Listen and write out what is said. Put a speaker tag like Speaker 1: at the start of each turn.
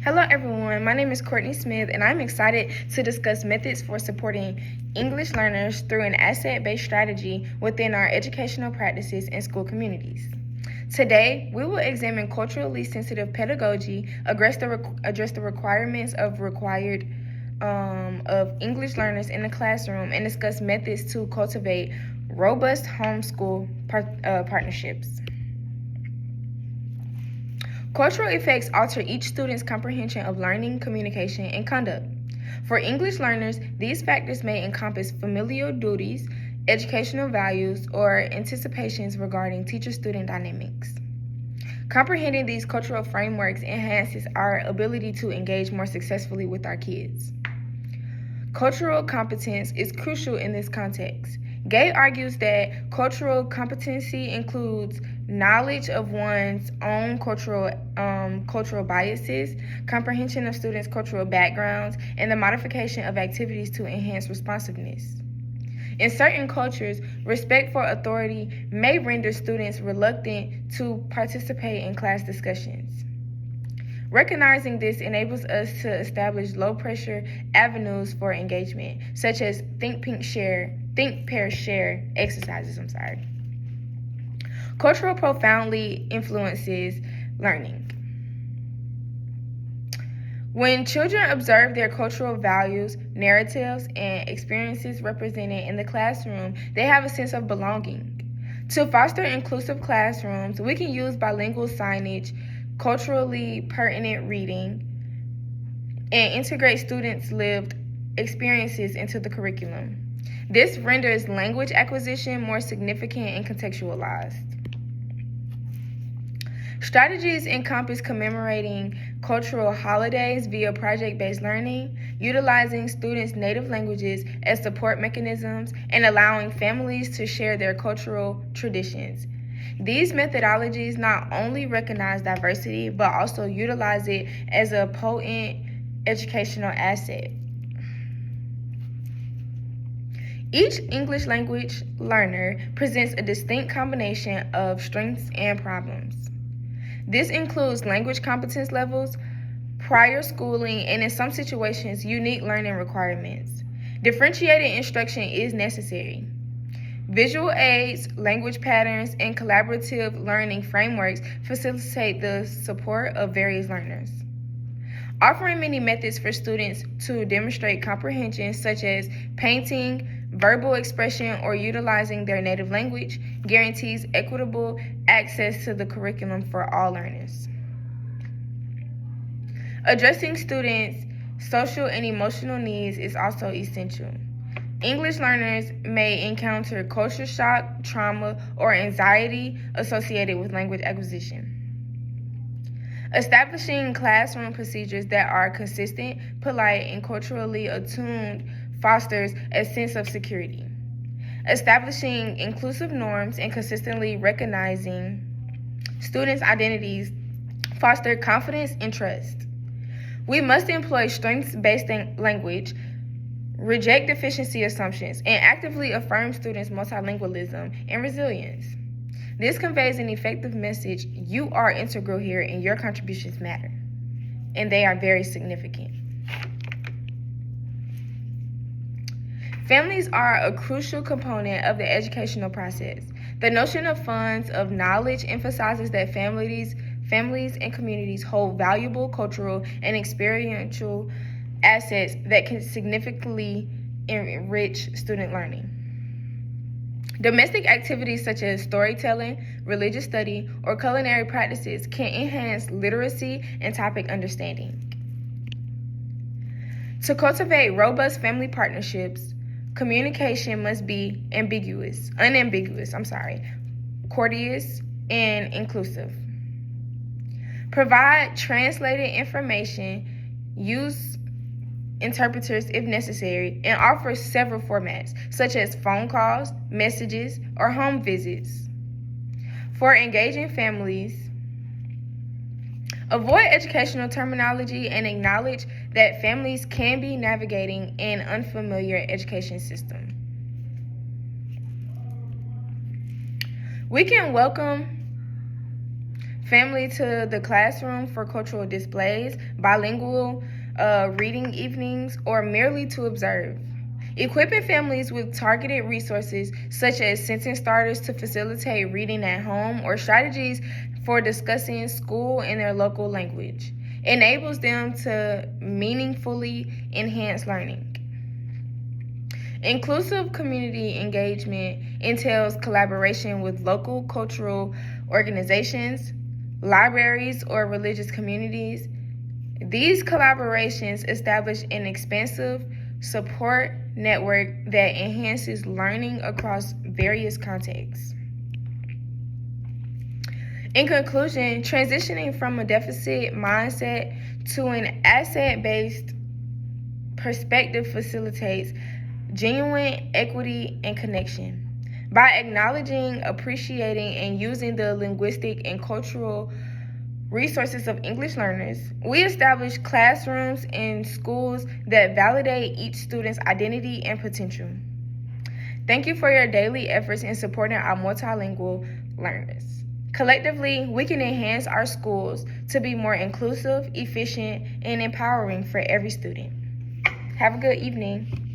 Speaker 1: Hello everyone, my name is Courtney Smith and I'm excited to discuss methods for supporting English learners through an asset-based strategy within our educational practices and school communities. Today, we will examine culturally sensitive pedagogy, address the requirements of English learners in the classroom, and discuss methods to cultivate robust homeschool partnerships. Cultural effects alter each student's comprehension of learning, communication, and conduct. For English learners, these factors may encompass familial duties, educational values, or anticipations regarding teacher-student dynamics. Comprehending these cultural frameworks enhances our ability to engage more successfully with our kids. Cultural competence is crucial in this context. Gay argues that cultural competency includes knowledge of one's own cultural biases, comprehension of students' cultural backgrounds, and the modification of activities to enhance responsiveness. In certain cultures, respect for authority may render students reluctant to participate in class discussions. Recognizing this enables us to establish low-pressure avenues for engagement, such as think, pair, share exercises. Culture profoundly influences learning. When children observe their cultural values, narratives, and experiences represented in the classroom, they have a sense of belonging. To foster inclusive classrooms, we can use bilingual signage, culturally pertinent reading, and integrate students' lived experiences into the curriculum. This renders language acquisition more significant and contextualized. Strategies encompass commemorating cultural holidays via project-based learning, utilizing students' native languages as support mechanisms, and allowing families to share their cultural traditions. These methodologies not only recognize diversity, but also utilize it as a potent educational asset. Each English language learner presents a distinct combination of strengths and problems. This includes language competence levels, prior schooling, and in some situations, unique learning requirements. Differentiated instruction is necessary. Visual aids, language patterns, and collaborative learning frameworks facilitate the support of various learners. Offering many methods for students to demonstrate comprehension, such as painting, verbal expression, or utilizing their native language, guarantees equitable access to the curriculum for all learners. Addressing students' social and emotional needs is also essential. English learners may encounter culture shock, trauma, or anxiety associated with language acquisition. Establishing classroom procedures that are consistent, polite, and culturally attuned fosters a sense of security. Establishing inclusive norms and consistently recognizing students' identities foster confidence and trust. We must employ strengths-based language, reject deficiency assumptions, and actively affirm students' multilingualism and resilience. This conveys an effective message: you are integral here and your contributions matter, and they are very significant. Families are a crucial component of the educational process. The notion of funds of knowledge emphasizes that families and communities hold valuable cultural and experiential assets that can significantly enrich student learning. Domestic activities such as storytelling, religious study, or culinary practices can enhance literacy and topic understanding. To cultivate robust family partnerships, communication must be unambiguous, courteous, and inclusive. Provide translated information, use interpreters if necessary, and offer several formats, such as phone calls, messages, or home visits. For engaging families, avoid educational terminology and acknowledge that families can be navigating an unfamiliar education system. We can welcome family to the classroom for cultural displays, bilingual reading evenings, or merely to observe. Equipping families with targeted resources such as sentence starters to facilitate reading at home or strategies for discussing school in their local language enables them to meaningfully enhance learning. Inclusive community engagement entails collaboration with local cultural organizations, libraries, or religious communities. These collaborations establish an expansive support network that enhances learning across various contexts. In conclusion, transitioning from a deficit mindset to an asset-based perspective facilitates genuine equity and connection. By acknowledging, appreciating, and using the linguistic and cultural resources of English learners, we establish classrooms and schools that validate each student's identity and potential. Thank you for your daily efforts in supporting our multilingual learners. Collectively, we can enhance our schools to be more inclusive, efficient, and empowering for every student. Have a good evening.